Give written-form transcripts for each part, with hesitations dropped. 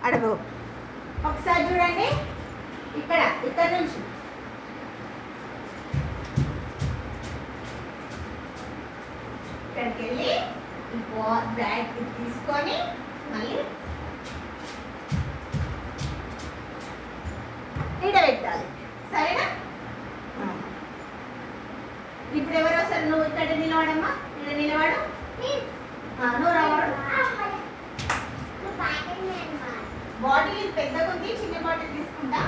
అడుగు ఒకసారి చూడండి ఇక్కడ నుంచి ఇక్కడికి వెళ్ళి బ్యాగ్ తీసుకొని మళ్ళీ ఈడ పెట్టాలి. సరేనా? ఇప్పుడు ఎవరు వస్తారు? నువ్వు ఇక్కడ నిలబడమ్మా, ఇక్కడ నిలబడు. నువ్వు రావాడు. బాటిల్ ఇది పెద్దగా ఉంది, చిన్న బాటిల్ తీసుకుంటా.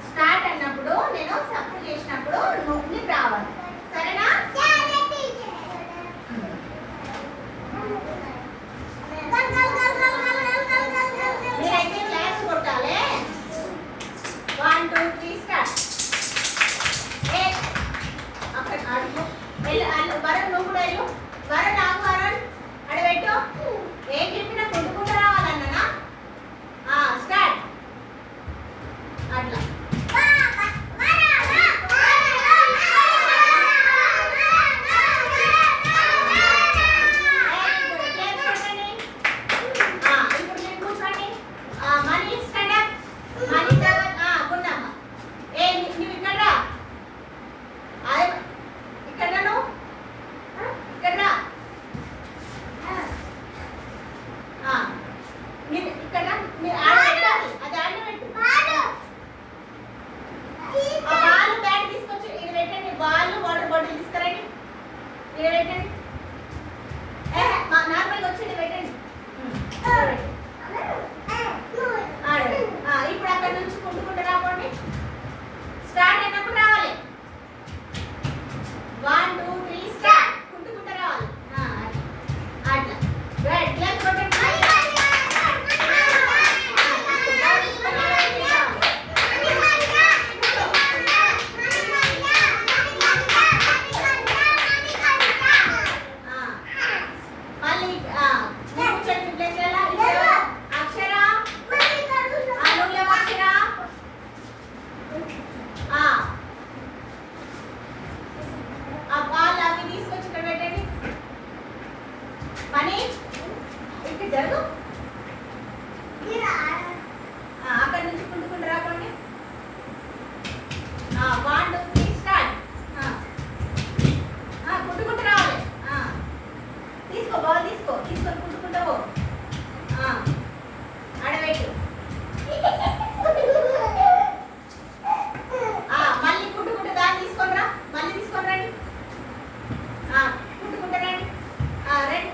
స్టార్ట్ అన్నప్పుడు నేను సపోర్ట్ చేసినప్పుడు నువ్వు రావాలి. సరేనా? మీరైతే క్లాస్ కొట్టాలి. 1 2 3 స్టార్ట్. అక్కడ అడుగు వెళ్ళు. వరుణ్ నువ్వు కూడా వెళ్ళు. వరుణ్ నాకు వరుణ్ అడబెట్టు. ఏం చెప్పినా కొట్టుకుంటూ రావాలన్నా. స్టార్ట్. అట్లా ఇప్పుడు అక్కడ నుంచి కొట్టుకుంటూ రావండి. స్టార్ట్ అయినప్పుడు రావాలి. 1 2 3 స్టార్ట్. కొట్టుకుంటూ రావాలి. అట్లా ఇట్లా కొట్టండి. అక్కడ నుంచి కుంటుకుంటూ రాకండి. 1 2 3 స్టార్ట్. కుంటుకుంటూ రావాలి. తీసుకో బాల్ తీసుకొని కుంటుకుంటావు. ఆడబెట్టు. మళ్ళీ కుంటుకుంటూ దాన్ని తీసుకొని రా. మళ్ళీ తీసుకొని రండి. కుంటుకుంటూ రండి. రండి.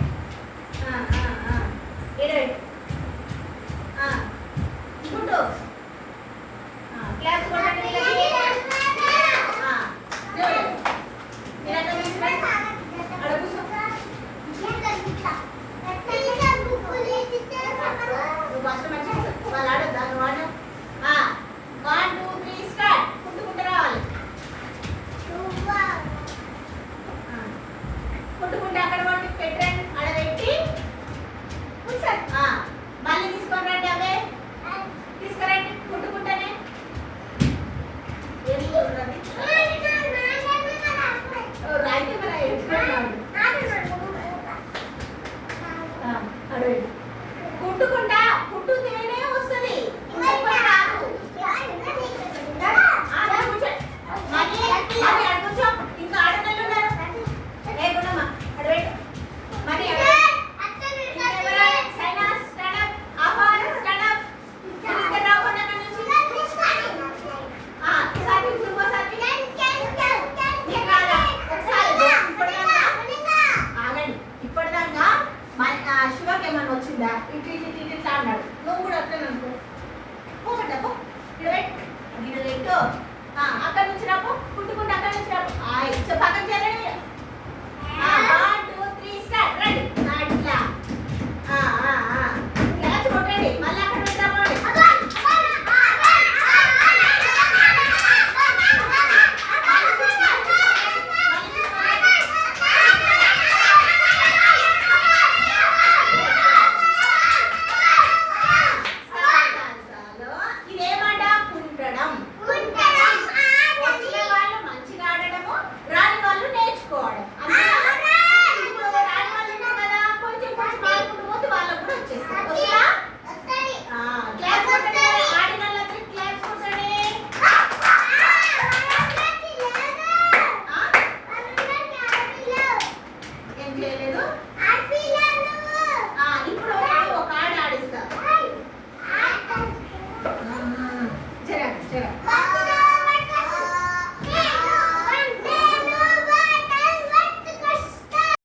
క్లాస్ కొట్టండి. వాళ్ళు ఆడద్దా? నువ్వు ఆడ. 1 2 3 స్టార్ట్. కుంటుకుంటూ రావాలి. కుంటుకుంటే అక్కడ వాటికి పెట్టండి. ఆడబెట్టి మళ్ళీ తీసుకొని రండి. అవే తీసుకురండి. కుంటుకుంటానే అయితే మన కుట్టుకుంటా కుట్టుతేనే వస్తుంది. ఇంకా ఆడపిల్లలు ఉన్నారు. లేకుండా అడబెట్టు. మరి శివకి ఏమన్నా వచ్చిందా? ఇట్లా అన్నాడు. నువ్వు కూడా అట్లా అనుకో. పోగట్టకు. పెట్టు. అక్కడ నుంచి రాపు. కుట్టుకుంటే అక్కడ నుంచి రాపు. పక్కన చేరండి. 1 2 3 స్టార్ట్. రండి. ఇట్లా క్లాస్ కొట్టండి. మళ్ళీ అక్కడ నుంచి రావాలి. ఇదేమాట కుంటడం. వచ్చిన వాళ్ళు మంచిగా ఆడడము, రాని వాళ్ళు నేర్చుకోవడం. చలో